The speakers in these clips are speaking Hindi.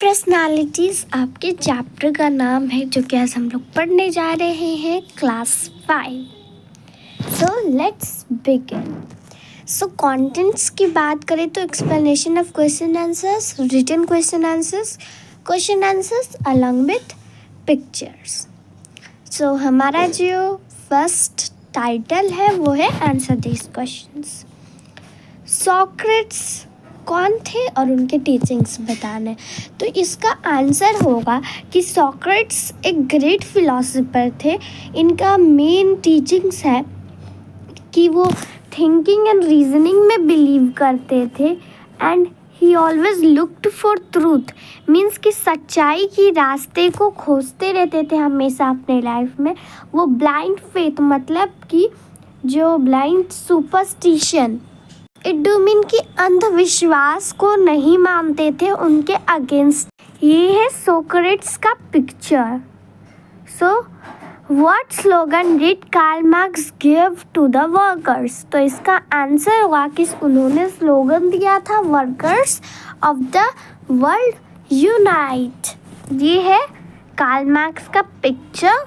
पर्सनालिटीज़ आपके चैप्टर का नाम है जो कि आज हम लोग पढ़ने जा रहे हैं class 5। So let's begin. So contents की बात करें तो explanation of question answers, written question answers along with pictures. So हमारा जो फर्स्ट टाइटल है वो है आंसर दिस क्वेश्चंस। सॉक्रेट्स कौन थे और उनके टीचिंग्स बताने। तो इसका आंसर होगा कि सॉक्रेट्स एक ग्रेट फिलोसोफर थे। इनका मेन टीचिंग्स है कि वो थिंकिंग एंड रीजनिंग में बिलीव करते थे and he always looked for truth, means कि सच्चाई की रास्ते को खोजते रहते थे हमेशा अपने लाइफ में। वो ब्लाइंड फेथ मतलब कि जो blind superstition, it do mean कि अंधविश्वास को नहीं मानते थे, उनके अगेंस्ट। ये है सोक्रेट्स का picture. So what slogan did Karl Marx give to the workers. तो इसका आंसर होगा कि उन्होंने स्लोगन दिया था workers of the world unite. ये है कार्ल मार्क्स का पिक्चर।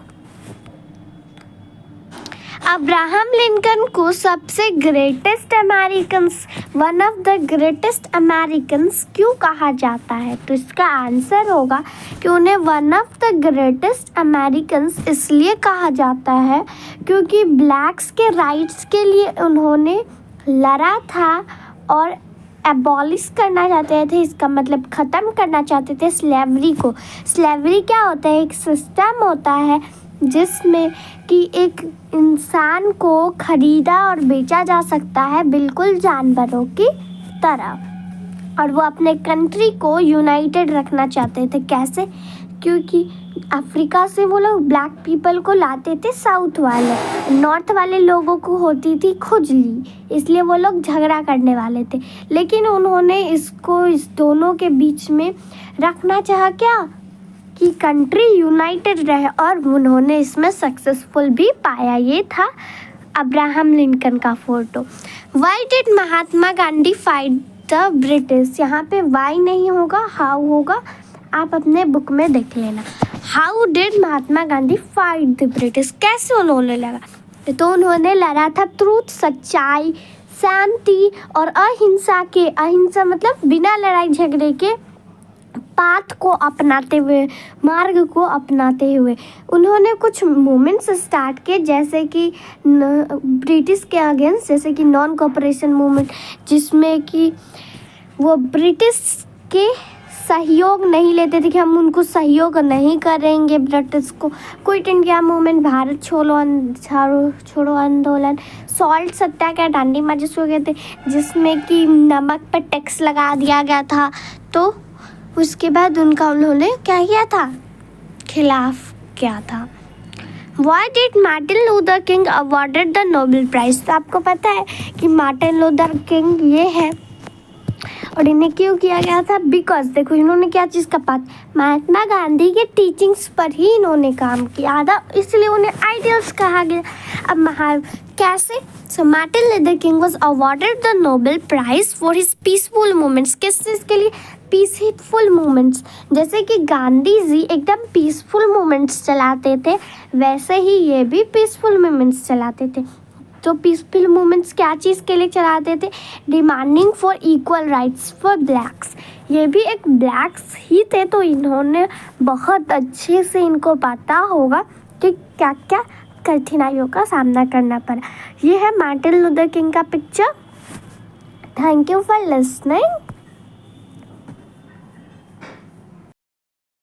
अब्राहम लिंकन को सबसे greatest Americans, one of the greatest Americans क्यों कहा जाता है। तो इसका आंसर होगा कि उन्हें one of the greatest Americans इसलिए कहा जाता है क्योंकि ब्लैक्स के राइट्स के लिए उन्होंने लड़ा था और एबॉलिश करना चाहते थे। इसका मतलब ख़त्म करना चाहते थे स्लेवरी को। स्लेवरी क्या होता है? एक सिस्टम होता है जिसमें कि एक इंसान को खरीदा और बेचा जा सकता है बिल्कुल जानवरों की तरह। और वो अपने कंट्री को यूनाइटेड रखना चाहते थे। कैसे? क्योंकि अफ्रीका से वो लोग ब्लैक पीपल को लाते थे साउथ वाले, नॉर्थ वाले लोगों को होती थी खुजली, इसलिए वो लोग झगड़ा करने वाले थे। लेकिन उन्होंने इसको इस दोनों के बीच में रखना चाहा क्या कि कंट्री यूनाइटेड रहे, और उन्होंने इसमें सक्सेसफुल भी पाया। ये था अब्राहम लिंकन का photo. Why did Mahatma Gandhi fight the British. यहाँ पे वाई नहीं होगा, हाउ होगा, आप अपने बुक में देख लेना। How did Mahatma Gandhi fight the British, कैसे उन्होंने लड़ा। तो उन्होंने लड़ा था ट्रूथ, सच्चाई, शांति और अहिंसा के। अहिंसा मतलब बिना लड़ाई झगड़े के पाथ को अपनाते हुए, मार्ग को अपनाते हुए उन्होंने कुछ मूवमेंट्स स्टार्ट किए, जैसे कि ब्रिटिश के अगेंस्ट, जैसे कि नॉन कोऑपरेशन मूवमेंट, जिसमें कि वो ब्रिटिश के सहयोग नहीं लेते थे कि हम उनको सहयोग नहीं करेंगे ब्रिटिश को। क्विट इंडिया मूवमेंट, भारत छोड़ो आंदोलन, सॉल्ट सत्याग्रह, दांडी मार्च हो गए थे जिसमें कि नमक पर टैक्स लगा दिया गया था। तो उसके बाद उन्होंने क्या किया था? खिलाफ किया था। Why did Martin Luther King awarded the Nobel prize. तो आपको पता है कि मार्टिन लूथर किंग ये है और इन्हें क्यों किया गया था? बिकॉज देखो इन्होंने क्या चीज़ का पाठ, महात्मा गांधी के टीचिंग्स पर ही इन्होंने काम किया था, इसलिए उन्हें आइडियल्स कहा गया। अब कैसे? So Martin Luther King was awarded the Nobel prize for his peaceful movements. किस चीज़ के लिए? Peaceful movements. जैसे कि गांधी जी एकदम पीसफुल मूवमेंट्स चलाते थे, वैसे ही ये भी पीसफुल मूवमेंट्स चलाते थे। तो पीसफुल मूवमेंट्स क्या चीज़ के लिए चलाते थे? Demanding for equal rights for blacks. ये भी एक ब्लैक्स ही थे, तो इन्होंने बहुत अच्छे से इनको पता होगा कि क्या क्या कठिनाइयों का सामना करना पड़ा। ये है मार्टिन लूथर किंग का picture. Thank you for listening.